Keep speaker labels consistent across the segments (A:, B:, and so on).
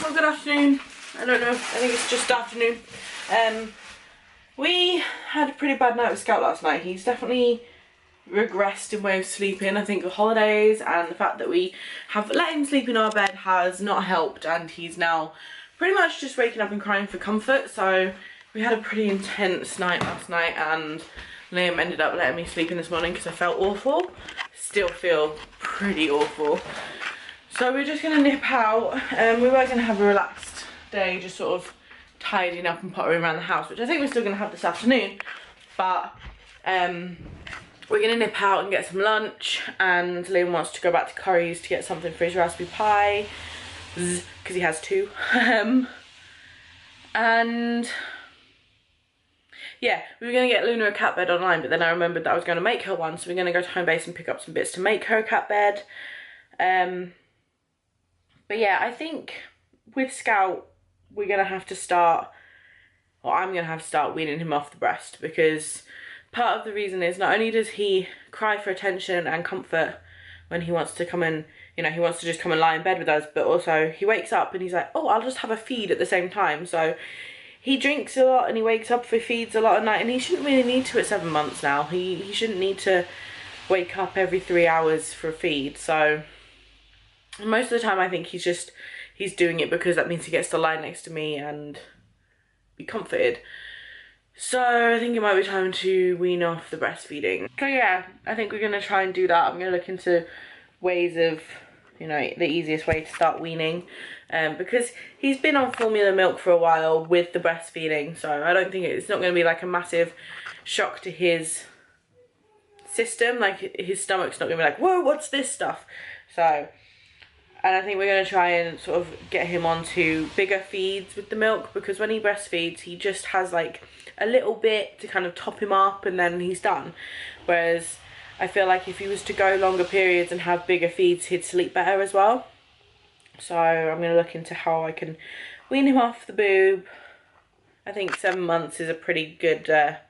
A: Well, good afternoon. I don't know, I think it's just afternoon. We had a pretty bad night with Scout last night. He's definitely regressed in way of sleeping. I think the holidays and the fact that we have let him sleep in our bed has not helped, and he's now pretty much just waking up and crying for comfort. So we had a pretty intense night last night, and Liam ended up letting me sleep in this morning because I felt awful. Still feel pretty awful. So we're just gonna nip out. We were gonna have a relaxed day, just sort of tidying up and pottering around the house, which I think we're still gonna have this afternoon. But we're gonna nip out and get some lunch, and Liam wants to go back to Curry's to get something for his raspberry pie, because he has two. And yeah, we were gonna get Luna a cat bed online, but then I remembered that I was gonna make her one, so we're gonna go to home base and pick up some bits to make her a cat bed. But yeah, I think with Scout, we're gonna have to start, or I'm gonna have to start weaning him off the breast, because part of the reason is not only does he cry for attention and comfort when he wants to come and, you know, he wants to just come and lie in bed with us, but also he wakes up and he's like, oh, I'll just have a feed at the same time. So he drinks a lot and he wakes up for feeds a lot at night, and he shouldn't really need to at 7 months now. He shouldn't need to wake up every 3 hours for a feed. So most of the time I think he's doing it because that means he gets to lie next to me and be comforted. So I think it might be time to wean off the breastfeeding. So yeah, I think we're gonna try and do that. I'm gonna look into ways of, you know, the easiest way to start weaning, because he's been on formula milk for a while with the breastfeeding, so I don't think it's not gonna be like a massive shock to his system. Like, his stomach's not gonna be like, whoa, what's this stuff? So, and I think we're going to try and sort of get him onto bigger feeds with the milk, because when he breastfeeds, he just has like a little bit to kind of top him up and then he's done. Whereas I feel like if he was to go longer periods and have bigger feeds, he'd sleep better as well. So I'm going to look into how I can wean him off the boob. I think 7 months is a pretty good, a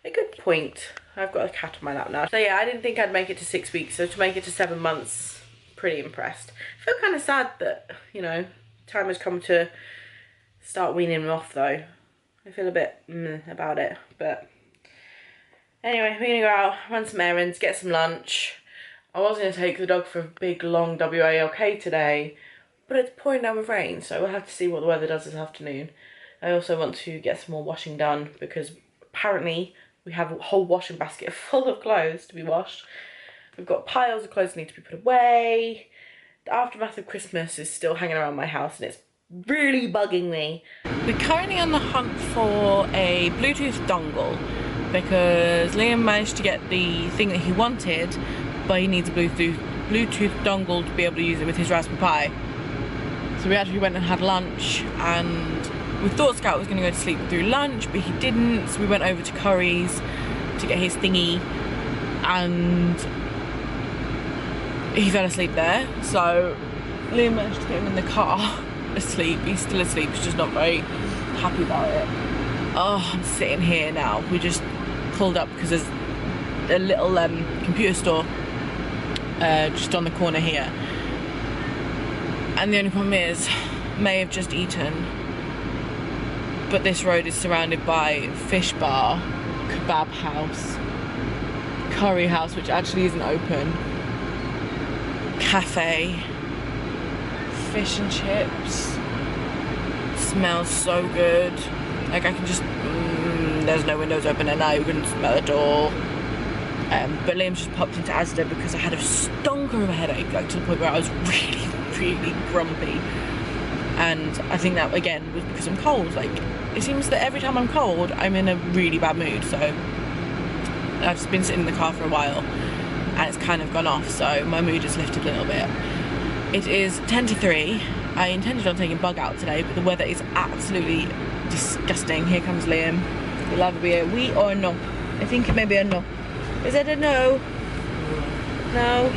A: good point. I've got a cat on my lap now. So yeah, I didn't think I'd make it to 6 weeks, so to make it to 7 months, pretty impressed. I feel kind of sad that, you know, time has come to start weaning him off though. I feel a bit about it, but anyway, we're gonna go out, run some errands, get some lunch. I was gonna take the dog for a big long WALK today, but it's pouring down with rain, so we'll have to see what the weather does this afternoon. I also want to get some more washing done, because apparently we have a whole washing basket full of clothes to be washed. We've got piles of clothes that need to be put away. The aftermath of Christmas is still hanging around my house, and it's really bugging me. We're currently on the hunt for a Bluetooth dongle, because Liam managed to get the thing that he wanted, but he needs a Bluetooth dongle to be able to use it with his Raspberry Pi. So we actually went and had lunch, and we thought Scout was going to go to sleep through lunch, but he didn't, so we went over to Curry's to get his thingy, and he fell asleep there. So Liam managed to get him in the car asleep. He's still asleep, he's just not very happy about it. Oh, I'm sitting here now. We just pulled up because there's a little computer store just on the corner here, and the only problem is May have just eaten, but this road is surrounded by fish bar, kebab house, curry house, which actually isn't open, cafe, fish and chips. Smells so good. Like, I can just there's no windows open at night, we couldn't smell it all. But Liam's just popped into Asda because I had a stonker of a headache, like to the point where I was really grumpy, and I think that again was because I'm cold. Like, it seems that every time I'm cold I'm in a really bad mood, so I've just been sitting in the car for a while and it's kind of gone off, so my mood has lifted a little bit. It is 10 to 3. I intended on taking Bug out today, but the weather is absolutely disgusting. Here comes Liam. Will either be a oui or a no. I think it may be a no. Is it a no? No?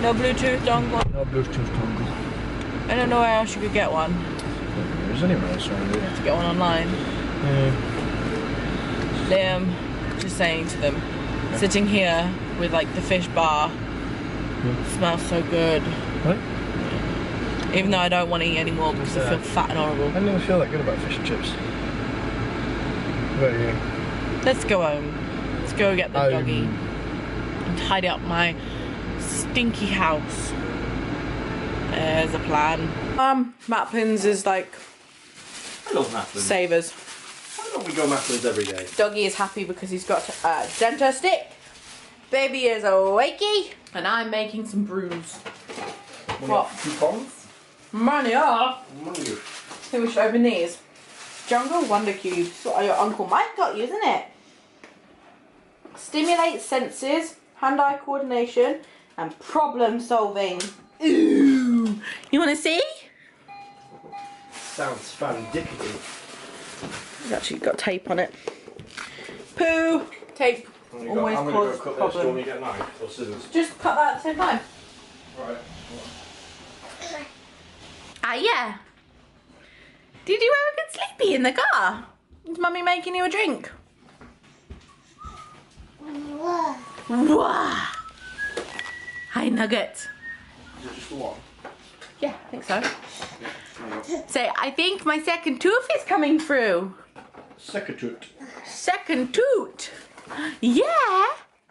A: No Bluetooth dongle?
B: No Bluetooth dongle.
A: I don't know where else you could get one.
B: There is anywhere else around
A: You
B: here.
A: have to get one online. Liam, just saying to them, sitting here with like the fish bar, smells so good.
B: What?
A: Even though I don't want to eat anymore because I feel fat and horrible.
B: I don't even feel that good about fish and chips. What about you?
A: Let's go home. Let's go get the doggy and tidy up my stinky house. There's a plan. Maplins is like
B: I love Maplins.
A: savers.
B: Why don't we go Maplins every day?
A: Doggy is happy because he's got a dental stick. Baby is wakey, and I'm making some brews. What?
B: Coupons?
A: Money off.
B: Money.
A: I think we should open these. Jungle Wonder Cubes. What your Uncle Mike got you, isn't it? Stimulates senses, hand-eye coordination, and problem solving. Ooh. You want to see?
B: Sounds fan-dickety.
A: It's actually got tape on it. Poo. Tape. Always causes
B: cut
A: problems.
B: this. Do you want me to get a knife or scissors?
A: Just cut that at the same time.
B: Right.
A: Ah, yeah. Did you ever get sleepy in the car? Is Mummy making you a drink? Wah. Hi, Nugget.
B: Is it just the one?
A: Yeah, I think so. Say, I think my second tooth is coming through.
B: Second toot.
A: Second toot. Yeah,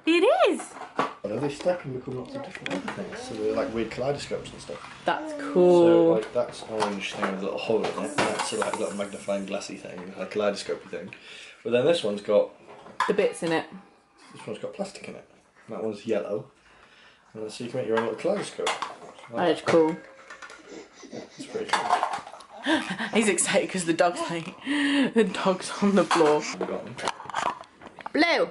A: it is.
B: They stack and become lots of different other things. So they're like weird kaleidoscopes and stuff.
A: That's
B: So
A: cool.
B: like that's orange thing with a little hole in it. That's like a little magnifying glassy thing, a kaleidoscopy thing. But then this one's got
A: The bits in it.
B: this one's got plastic in it. That one's yellow. And so you can make your own little kaleidoscope.
A: That is cool.
B: It's pretty cool.
A: He's excited because the dog's like, the dog's on the floor.
B: I've got them.
A: Blue.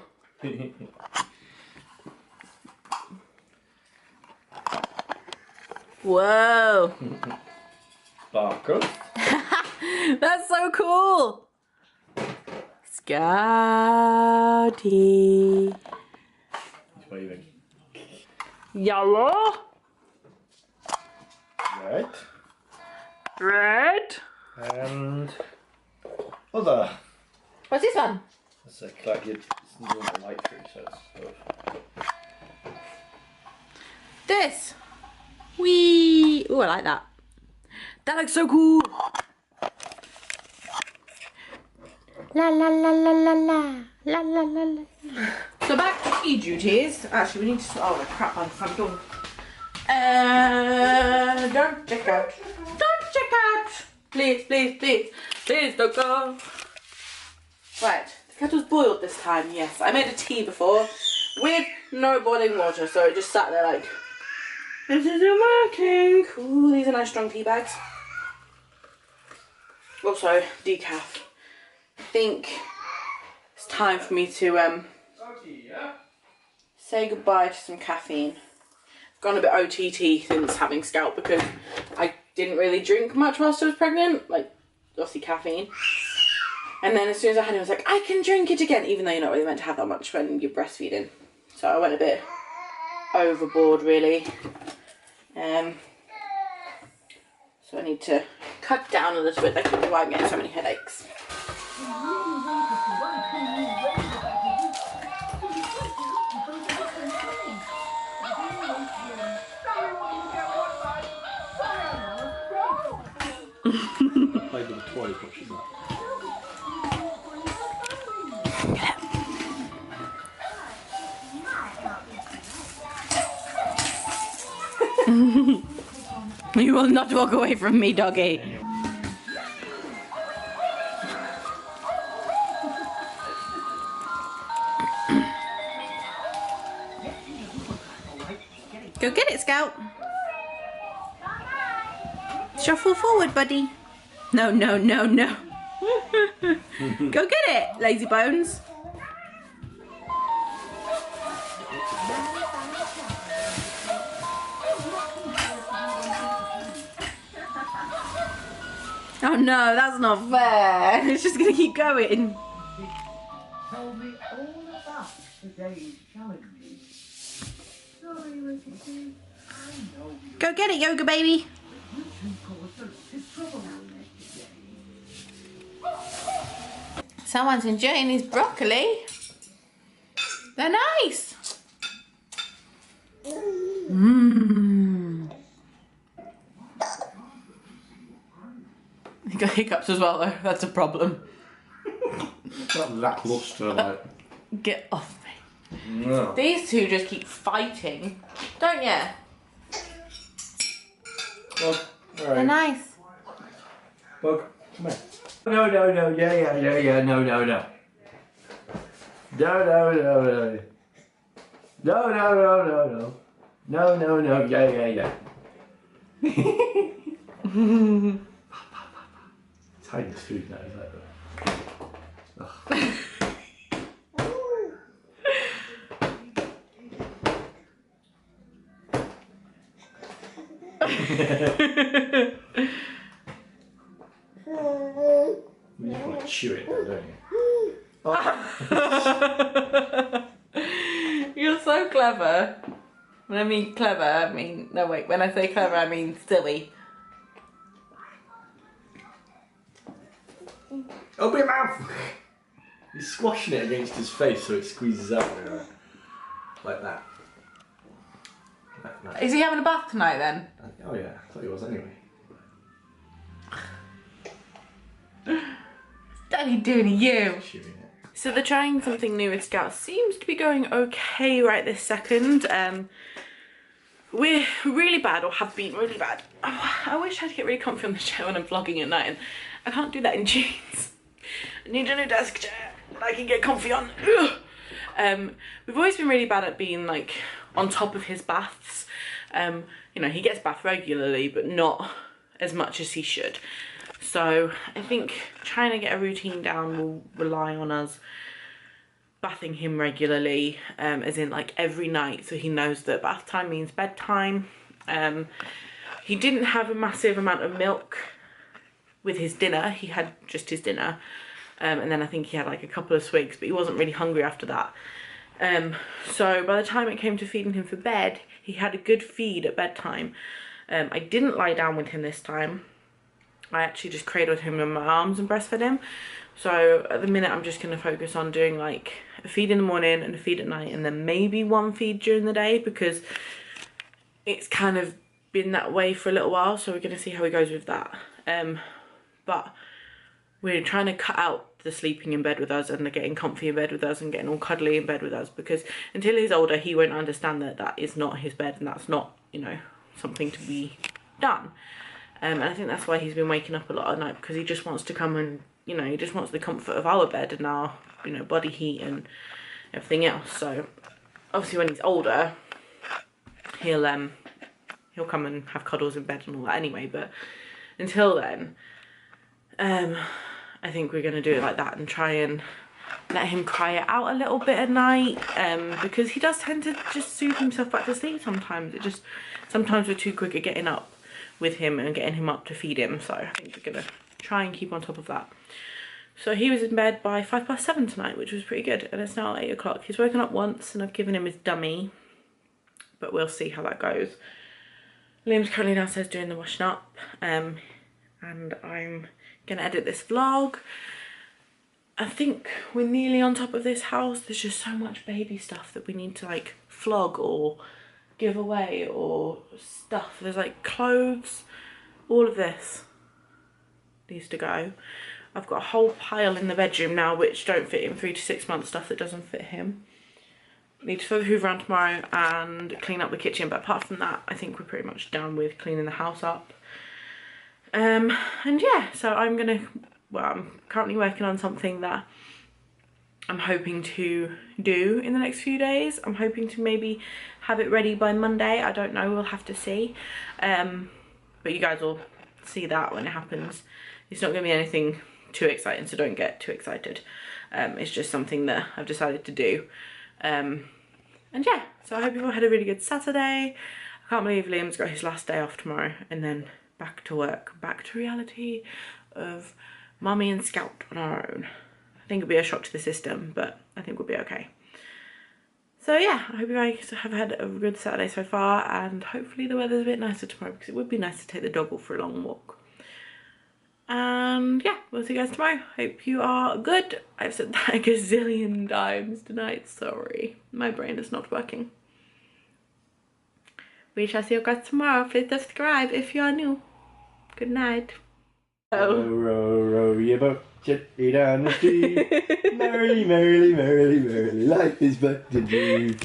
A: Whoa.
B: Barcode.
A: That's so cool. Scouty.
B: He's waving.
A: Yellow.
B: Red.
A: Red.
B: And other.
A: What's this one?
B: It's like you want the light through, so it's sort of...
A: This. Wee. Ooh, I like that. That looks so cool. La la la la la la la la la la. So back to key duties. Actually, we need to. Oh, crap! I'm done. Don't check out. Don't check out. Please, please, please, please don't go. Right, the kettle's boiled this time. Yes, I made a tea before with no boiling water, so it just sat there like. This isn't working. Ooh, these are nice strong tea bags. Also, decaf. I think it's time for me to say goodbye to some caffeine. I've gone a bit OTT since having Scout because I didn't really drink much whilst I was pregnant, like obviously caffeine. And then as soon as I had it, I was like, I can drink it again, even though you're not really meant to have that much when you're breastfeeding. So I went a bit overboard, really. So I need to cut down a little bit. That could be why I'm getting so many headaches.
B: Played with the toys, what she's like.
A: You will not walk away from me, doggy. Go get it, Scout. Shuffle forward, buddy. No, no, no, no. Go get it, lazy bones. Oh no, that's not fair. It's just gonna keep going.
C: Told me all about today's challenges. Sorry, Ricky. I know
A: Go get it, yoga baby.
C: you two caused us trouble out there today.
A: Someone's enjoying his broccoli. They're nice. Mmm. You got hiccups as well though, that's a problem.
B: Not lackluster, like.
A: Get off me.
B: No.
A: These two just keep fighting, don't you?
B: Bug,
A: They're
B: alright.
A: nice.
B: Bug, come here. No, yeah, no. No. No, yeah. It's hiding his food now, is that? You just want to chew it though, don't you? Oh.
A: You're so clever. When I mean clever, I mean... No, wait. When I say clever, I mean silly.
B: Open your mouth! He's squashing it against his face so it squeezes out. Like that. Like that.
A: Is he having a bath tonight then?
B: Oh yeah, I thought he was anyway.
A: Daddy doing to you.
B: Chewing it.
A: So they're trying something new with Scout. Seems to be going okay right this second. We're really bad, or have been really bad. Oh, I wish I'd get really comfy on the chair when I'm vlogging at night, and I can't do that in jeans. I need a new desk chair that I can get comfy on. We've always been really bad at being like on top of his baths. You know, he gets bathed regularly, but not as much as he should. So I think trying to get a routine down will rely on us bathing him regularly, as in like every night, so he knows that bath time means bedtime. He didn't have a massive amount of milk with his dinner. He had just his dinner, and then I think he had like a couple of swigs, but he wasn't really hungry after that. So by the time it came to feeding him for bed, he had a good feed at bedtime. I didn't lie down with him this time. I actually just cradled him in my arms and breastfed him. So at the minute I'm just going to focus on doing like a feed in the morning and a feed at night, and then maybe one feed during the day, because it's kind of been that way for a little while. So we're going to see how he goes with that. But we're trying to cut out the sleeping in bed with us and the getting comfy in bed with us and getting all cuddly in bed with us, because until he's older he won't understand that that is not his bed and that's not, you know, something to be done. And I think that's why he's been waking up a lot at night, because he just wants to come and, you know, he just wants the comfort of our bed and our, you know, body heat and everything else. So obviously when he's older, he'll come and have cuddles in bed and all that anyway. But until then, I think we're gonna do it like that and try and let him cry it out a little bit at night, because he does tend to just soothe himself back to sleep sometimes. Sometimes we're too quick at getting up with him and getting him up to feed him. So I think we're gonna try and keep on top of that. So he was in bed by 7:05 tonight, which was pretty good, and it's now 8 o'clock. He's woken up once and I've given him his dummy, but we'll see how that goes. Liam's currently downstairs doing the washing up, and I'm gonna edit this vlog. I think we're nearly on top of this house. There's just so much baby stuff that we need to like flog or give away or stuff. There's like clothes, all of this needs to go. I've got a whole pile in the bedroom now which don't fit in 3 to 6 months, stuff that doesn't fit him. Need to throw the hoover around tomorrow and clean up the kitchen, but apart from that I think we're pretty much done with cleaning the house up. And yeah, so I'm currently working on something that I'm hoping to do in the next few days. I'm hoping to maybe have it ready by Monday. I don't know, we'll have to see. But you guys will see that when it happens. It's not gonna be anything too exciting, so don't get too excited. It's just something that I've decided to do. And yeah, so I hope you all had a really good Saturday. I can't believe Liam's got his last day off tomorrow, and then back to work, back to reality of Mummy and Scout on our own. I think it'll be a shock to the system, but I think we'll be okay. So yeah, I hope you guys have had a good Saturday so far, and hopefully the weather's a bit nicer tomorrow, because it would be nice to take the dog for a long walk. And yeah, we'll see you guys tomorrow. Hope you are good. I've said that a gazillion times tonight, sorry. My brain is not working. We shall see you guys tomorrow. Please subscribe if you are new. Good night. Oh.
B: Row, row, row your boat gently down the stream. Merrily, merrily, merrily, merrily, life is but a dream.